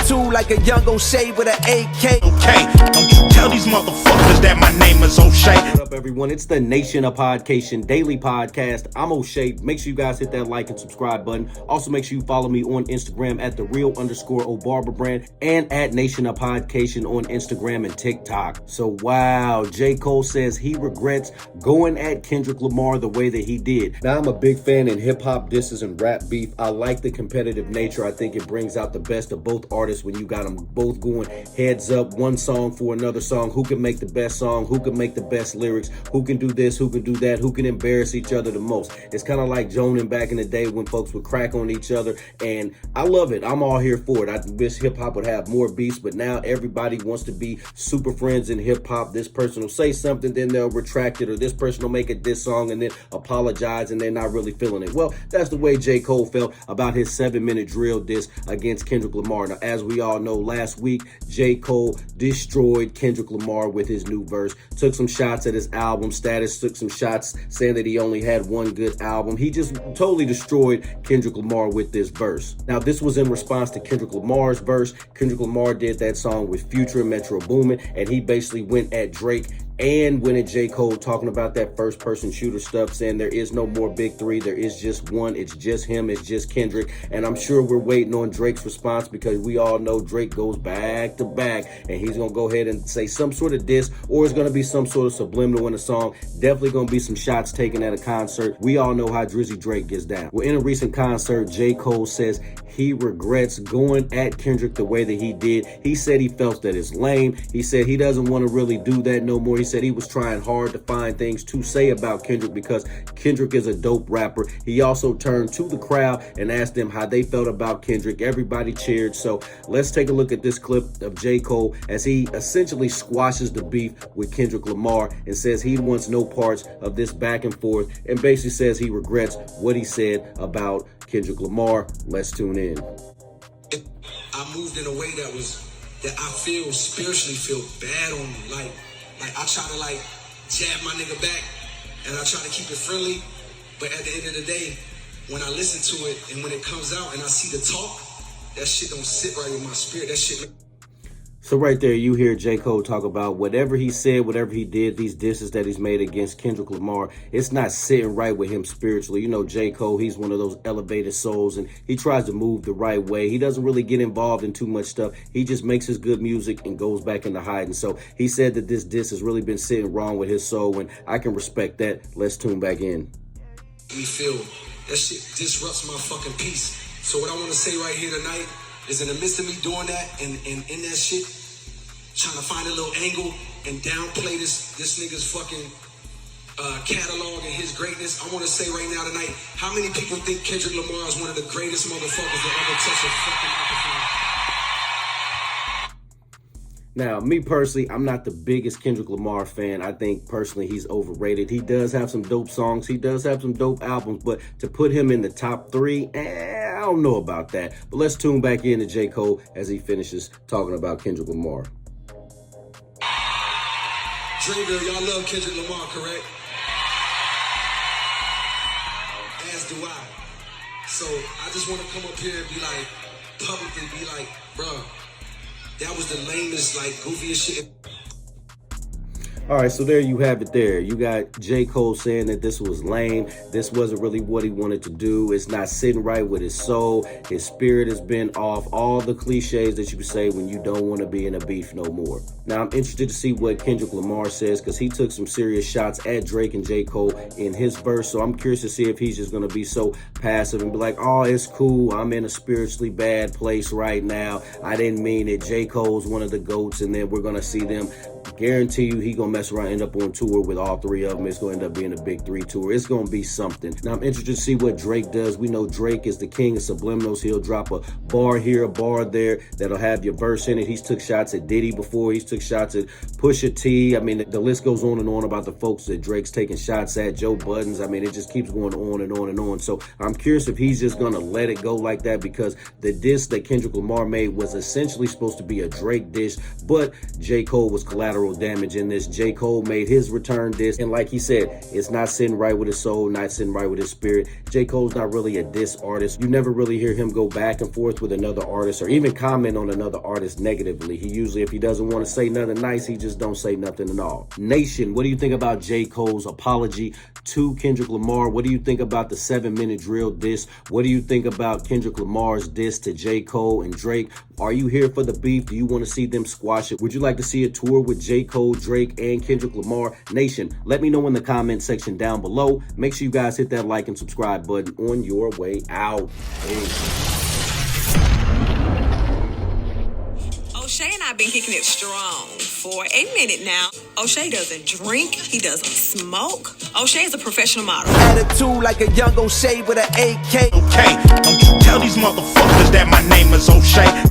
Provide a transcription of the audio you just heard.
attitude like a young O'Shea with an AK. Okay, don't you tell these motherfuckers that my name is O'Shea. What up, everyone? It's the Nation of Podcation Daily Podcast. I'm O'Shea. Make sure you guys hit that like and subscribe button. Also, make sure you follow me on Instagram at @the_real_O'Barber and at Nation of Podcation on Instagram and TikTok. So, wow, J. Cole says he regrets going at Kendrick Lamar the way that he did. Now, I'm a big fan in hip-hop disses and rap beef. I like the competitive nature. I think it brings out the best of both artists when you got them both going heads up, one song for another song. Who can make the best song? Who can make the best lyrics? Who can do this? Who can do that? Who can embarrass each other the most? It's kind of like Jonin back in the day when folks would crack on each other, and I love it. I'm all here for it. I wish hip-hop would have more beefs, but now everybody wants to be super friends in hip-hop. This person will say something, then they'll retract it, or this person will make a diss song and then apologize, and they're not really feeling it. Well, that's the way J. Cole felt about his 7-minute drill diss against Kendrick Lamar. Now, as we all know, last week, J. Cole destroyed Kendrick Lamar with his new verse, took some shots at his album status, took some shots saying that he only had one good album. He just totally destroyed Kendrick Lamar with this verse. Now, this was in response to Kendrick Lamar's verse. Kendrick Lamar did that song with Future and Metro Boomin, and he basically went at Drake and went at J. Cole talking about that first-person shooter stuff, saying there is no more big three, there is just one, it's just him, it's just Kendrick. And I'm sure we're waiting on Drake's response, because we all know Drake goes back to back, and he's gonna go ahead and say some sort of diss, or it's gonna be some sort of subliminal in a song. Definitely gonna be some shots taken at a concert. We all know how Drizzy Drake gets down. Well, in a recent concert, J. Cole says he regrets going at Kendrick the way that he did. He said he felt that it's lame. He said he doesn't want to really do that no more. He said he was trying hard to find things to say about Kendrick because Kendrick is a dope rapper. He also turned to the crowd and asked them how they felt about Kendrick. Everybody cheered. So let's take a look at this clip of J. Cole as he essentially squashes the beef with Kendrick Lamar and says he wants no parts of this back and forth, and basically says he regrets what he said about Kendrick Lamar. Let's tune in. I moved in a way that I feel spiritually feel bad on me. Like I try to jab my nigga back, and I try to keep it friendly. But at the end of the day, when I listen to it and when it comes out and I see the talk, that shit don't sit right with my spirit. That shit. So right there, you hear J. Cole talk about whatever he said, whatever he did, these disses that he's made against Kendrick Lamar, it's not sitting right with him spiritually. You know, J. Cole, he's one of those elevated souls, and he tries to move the right way. He doesn't really get involved in too much stuff. He just makes his good music and goes back into hiding. So he said that this diss has really been sitting wrong with his soul, and I can respect that. Let's tune back in. Me feel that shit disrupts my fucking peace. So what I want to say right here tonight is, in the midst of me doing that and in that shit, trying to find a little angle and downplay this nigga's fucking catalog and his greatness, I want to say right now tonight, how many people think Kendrick Lamar is one of the greatest motherfuckers that ever touched a fucking microphone? Now, me personally, I'm not the biggest Kendrick Lamar fan. I think personally he's overrated. He does have some dope songs. He does have some dope albums, but to put him in the top 3, I don't know about that. But let's tune back in to J. Cole as he finishes talking about Kendrick Lamar. Dreamville, y'all love Kendrick Lamar, correct? As do I. So I just want to come up here and be like, publicly be like, bruh, that was the lamest, goofiest shit. All right, so there you have it there. You got J. Cole saying that this was lame. This wasn't really what he wanted to do. It's not sitting right with his soul. His spirit has been off. All the cliches that you can say when you don't want to be in a beef no more. Now, I'm interested to see what Kendrick Lamar says, because he took some serious shots at Drake and J. Cole in his verse. So I'm curious to see if he's just going to be so passive and be like, oh, it's cool. I'm in a spiritually bad place right now. I didn't mean it. J. Cole's one of the GOATs, and then we're going to see them. Guarantee you he gonna mess around, end up on tour with all 3 of them. It's gonna end up being a big 3 tour. It's gonna be something. Now, I'm interested to see what Drake does. We know Drake is the king of subliminals. He'll drop a bar here, a bar there, that'll have your verse in it. He's took shots at Diddy before. He's took shots at Pusha T. I mean, the list goes on and on about the folks that Drake's taking shots at. Joe Buttons. I mean, it just keeps going on and on and on. So I'm curious if he's just gonna let it go like that, because the diss that Kendrick Lamar made was essentially supposed to be a Drake diss, but J. Cole was collateral collateral damage in this. J. Cole made his return diss, and like he said, it's not sitting right with his soul, not sitting right with his spirit. J. Cole's not really a diss artist. You never really hear him go back and forth with another artist or even comment on another artist negatively. He usually, if he doesn't want to say nothing nice, he just don't say nothing at all. Nation, what do you think about J. Cole's apology to Kendrick Lamar? What do you think about the 7-minute drill diss? What do you think about Kendrick Lamar's diss to J. Cole and Drake? Are you here for the beef? Do you want to see them squash it? Would you like to see a tour with J. Cole, Drake, and Kendrick Lamar? Nation, let me know in the comment section down below. Make sure you guys hit that like and subscribe button on your way out. O'Shea and I been kicking it strong for a minute now. O'Shea doesn't drink, he doesn't smoke. O'Shea is a professional model. Attitude like a young O'Shea with an AK. Okay, don't you tell these motherfuckers that my name is O'Shea.